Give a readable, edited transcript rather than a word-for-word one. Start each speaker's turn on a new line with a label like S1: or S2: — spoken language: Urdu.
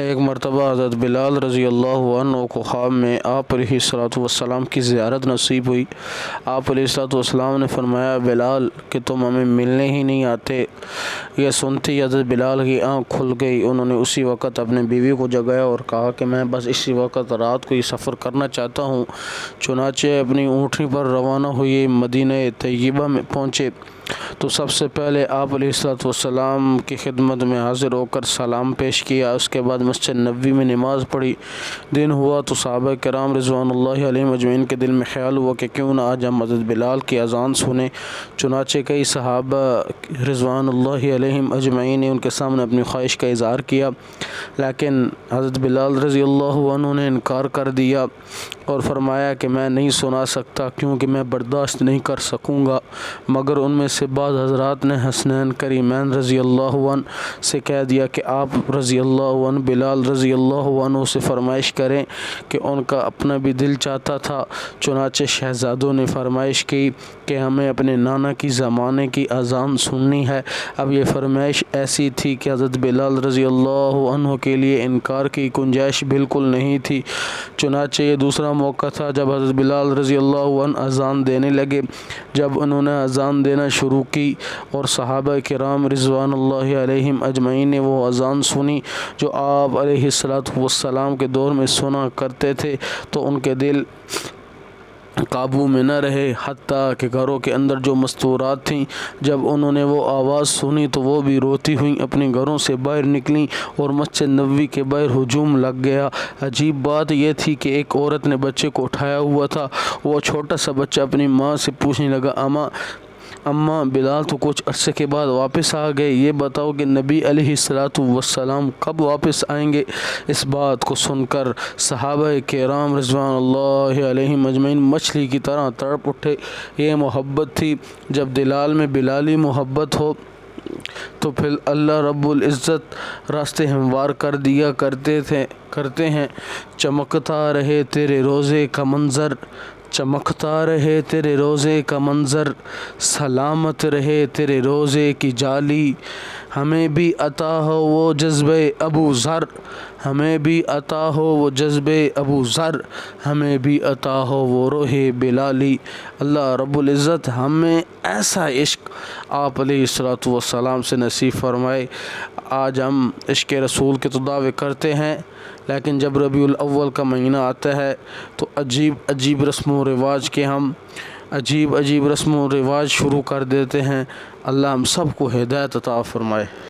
S1: ایک مرتبہ حضرت بلال رضی اللہ عنہ کو خواب میں آپ علیہ الصلوۃ والسلام کی زیارت نصیب ہوئی۔ آپ علیہ الصلوۃ والسلام نے فرمایا، بلال کہ تم ہمیں ملنے ہی نہیں آتے۔ یہ سنتے ہی حضرت بلال کی آنکھ کھل گئی۔ انہوں نے اسی وقت اپنے بیوی کو جگایا اور کہا کہ میں بس اسی وقت رات کو یہ سفر کرنا چاہتا ہوں۔ چنانچہ اپنی اونٹنی پر روانہ ہوئے، مدینہ طیبہ میں پہنچے تو سب سے پہلے آپ علیہ الصلوۃ والسلام کی خدمت میں حاضر ہو کر سلام پیش کیا۔ اس کے بعد مسجد نبوی میں نماز پڑھی۔ دن ہوا تو صحابہ کرام رضوان اللہ علیہم اجمعین کے دل میں خیال ہوا کہ کیوں نہ آج ہم حضرت بلال کی اذان سنیں۔ چنانچہ کئی صحابہ رضوان اللہ علیہم اجمعین نے ان کے سامنے اپنی خواہش کا اظہار کیا، لیکن حضرت بلال رضی اللہ عنہ نے انکار کر دیا اور فرمایا کہ میں نہیں سنا سکتا کیونکہ میں برداشت نہیں کر سکوں گا۔ مگر ان میں سے بعض حضرات نے حسنین کریمین رضی اللہ عنہ سے کہہ دیا کہ آپ رضی اللہ عنہ بلال رضی اللہ عنہ سے فرمائش کریں کہ ان کا اپنا بھی دل چاہتا تھا۔ چنانچہ شہزادوں نے فرمائش کی کہ ہمیں اپنے نانا کی زمانے کی اذان سننی ہے۔ اب یہ فرمائش ایسی تھی کہ حضرت بلال رضی اللہ عنہ کے لیے انکار کی گنجائش بالکل نہیں تھی۔ چنانچہ یہ دوسرا موقع تھا جب حضرت بلال رضی اللہ عنہ اذان دینے لگے۔ جب انہوں نے اذان دینا شروع کی اور صحابہ کرام رضوان اللہ علیہم اجمعین نے وہ اذان سنی جو آپ علیہ الصلوۃ والسلام کے دور میں سنا کرتے تھے تو ان کے دل قابو میں نہ رہے، حتیٰ کہ گھروں کے اندر جو مستورات تھیں جب انہوں نے وہ آواز سنی تو وہ بھی روتی ہوئیں اپنے گھروں سے باہر نکلیں اور مسجد نبوی کے باہر ہجوم لگ گیا۔ عجیب بات یہ تھی کہ ایک عورت نے بچے کو اٹھایا ہوا تھا۔ وہ چھوٹا سا بچہ اپنی ماں سے پوچھنے لگا، اماں بلال تو کچھ عرصے کے بعد واپس آ گئے، یہ بتاؤ کہ نبی علیہ الصلوۃ والسلام کب واپس آئیں گے؟ اس بات کو سن کر صحابہ کرام رضوان اللہ علیہم اجمعین مچھلی کی طرح تڑپ اٹھے۔ یہ محبت تھی۔ جب دلال میں بلالی محبت ہو تو پھر اللہ رب العزت راستے ہموار کر دیا کرتے ہیں۔ چمکتا رہے تیرے روزے کا منظر، چمکتا رہے تیرے روزے کا منظر، سلامت رہے تیرے روزے کی جالی۔ ہمیں بھی عطا ہو وہ جذبہ ابو ذر، ہمیں بھی عطا ہو وہ جذبہ ابو ذر، ہمیں بھی عطا ہو وہ روح بلالی۔ اللہ رب العزت ہمیں ایسا عشق آپ علیہ الصلوۃ والسلام سے نصیب فرمائے۔ آج ہم عشق رسول کے تو دعوے کرتے ہیں، لیکن جب ربیع الاول کا مہینہ آتا ہے تو عجیب رسم و رواج کے ہم عجیب رسم و رواج شروع کر دیتے ہیں۔ اللہ ہم سب کو ہدایت عطا فرمائے۔